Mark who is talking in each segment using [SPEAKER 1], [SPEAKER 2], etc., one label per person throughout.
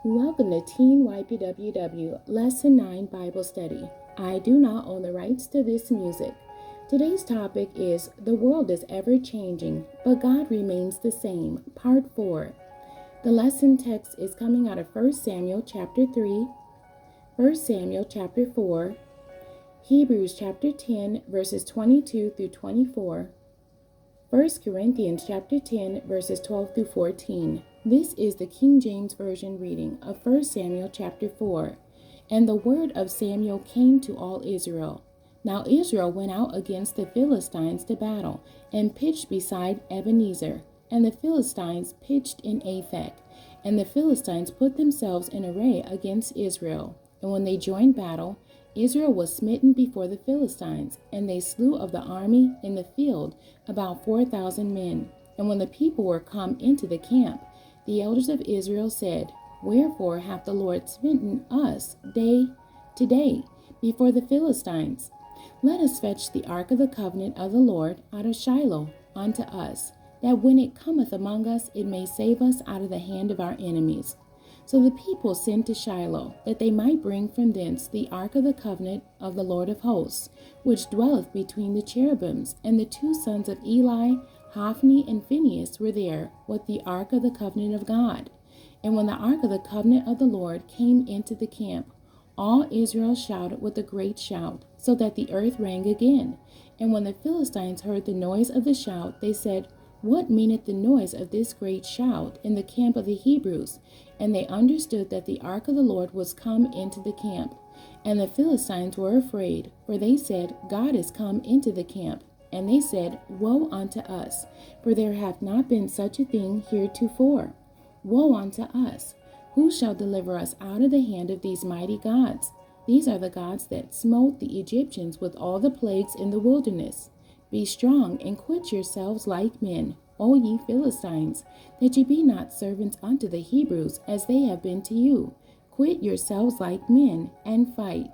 [SPEAKER 1] Welcome to Teen ypww Lesson 9 Bible Study. I do not own the rights to this music. Today's topic is The World is Ever Changing, but God Remains the Same, Part 4. The lesson text is coming out of 1 Samuel chapter 3, 1 Samuel chapter 4, Hebrews chapter 10 verses 22 through 24, 1 Corinthians chapter 10 verses 12 through 14. This is the King James Version reading of 1 Samuel chapter 4. And the word of Samuel came to all Israel. Now Israel went out against the Philistines to battle, and pitched beside Ebenezer. And the Philistines pitched in Aphek. And the Philistines put themselves in array against Israel. And when they joined battle, Israel was smitten before the Philistines, and they slew of the army in the field about 4,000 men. And when the people were come into the camp, the elders of Israel said, Wherefore hath the Lord smitten us today before the Philistines? Let us fetch the ark of the covenant of the Lord out of Shiloh unto us, that when it cometh among us, it may save us out of the hand of our enemies. So the people sent to Shiloh, that they might bring from thence the ark of the covenant of the Lord of hosts, which dwelleth between the cherubims. And the two sons of Eli, Hophni and Phinehas, were there with the ark of the covenant of God. And when the ark of the covenant of the Lord came into the camp, all Israel shouted with a great shout, so that the earth rang again. And when the Philistines heard the noise of the shout, they said, What meaneth the noise of this great shout in the camp of the Hebrews? And they understood that the ark of the Lord was come into the camp. And the Philistines were afraid, for they said, God is come into the camp. And they said, Woe unto us, for there hath not been such a thing heretofore. Woe unto us! Who shall deliver us out of the hand of these mighty gods? These are the gods that smote the Egyptians with all the plagues in the wilderness. Be strong and quit yourselves like men, O ye Philistines, that ye be not servants unto the Hebrews, as they have been to you. Quit yourselves like men, and fight.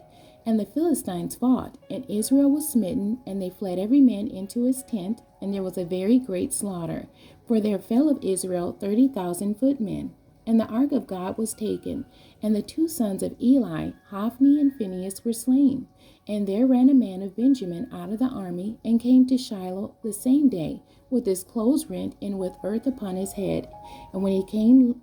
[SPEAKER 1] And the Philistines fought, and Israel was smitten, and they fled every man into his tent, and there was a very great slaughter. For there fell of Israel 30,000 footmen. And the ark of God was taken, and the two sons of Eli, Hophni and Phinehas, were slain. And there ran a man of Benjamin out of the army, and came to Shiloh the same day, with his clothes rent, and with earth upon his head. And when he came,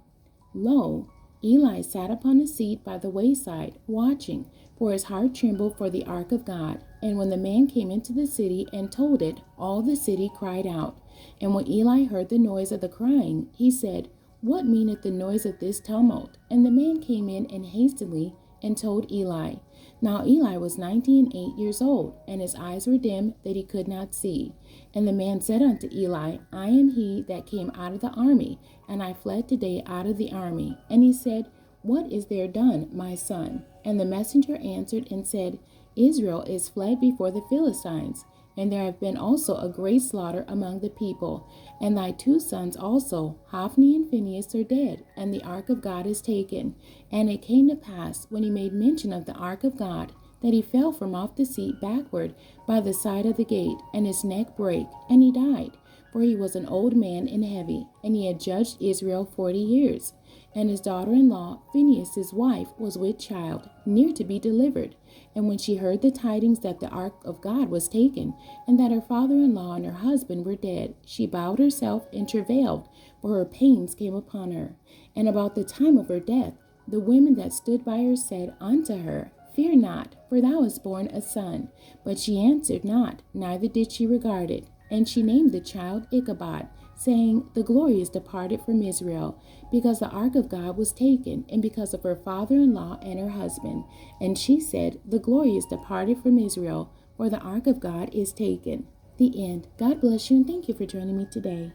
[SPEAKER 1] lo, Eli sat upon a seat by the wayside, watching, for his heart trembled for the ark of God. And when the man came into the city and told it, all the city cried out. And when Eli heard the noise of the crying, he said, What meaneth the noise of this tumult? And the man came in and hastily and told Eli. Now Eli was 98 years old, and his eyes were dim, that he could not see. And the man said unto Eli, I am he that came out of the army, and I fled today out of the army. And he said, What is there done, my son? And the messenger answered and said, Israel is fled before the Philistines, and there have been also a great slaughter among the people. And thy two sons also, Hophni and Phinehas, are dead, and the ark of God is taken. And it came to pass, when he made mention of the ark of God, that he fell from off the seat backward by the side of the gate, and his neck brake, and he died. For he was an old man and heavy, and he had judged Israel 40 years. And his daughter-in-law, Phinehas' his wife, was with child, near to be delivered. And when she heard the tidings that the ark of God was taken, and that her father-in-law and her husband were dead, she bowed herself and travailed, for her pains came upon her. And about the time of her death, the women that stood by her said unto her, Fear not, for thou hast borne a son. But she answered not, neither did she regard it. And she named the child Ichabod, saying, The glory is departed from Israel, because the ark of God was taken, and because of her father-in-law and her husband. And she said, The glory is departed from Israel, for the ark of God is taken. The end. God bless you, and thank you for joining me today.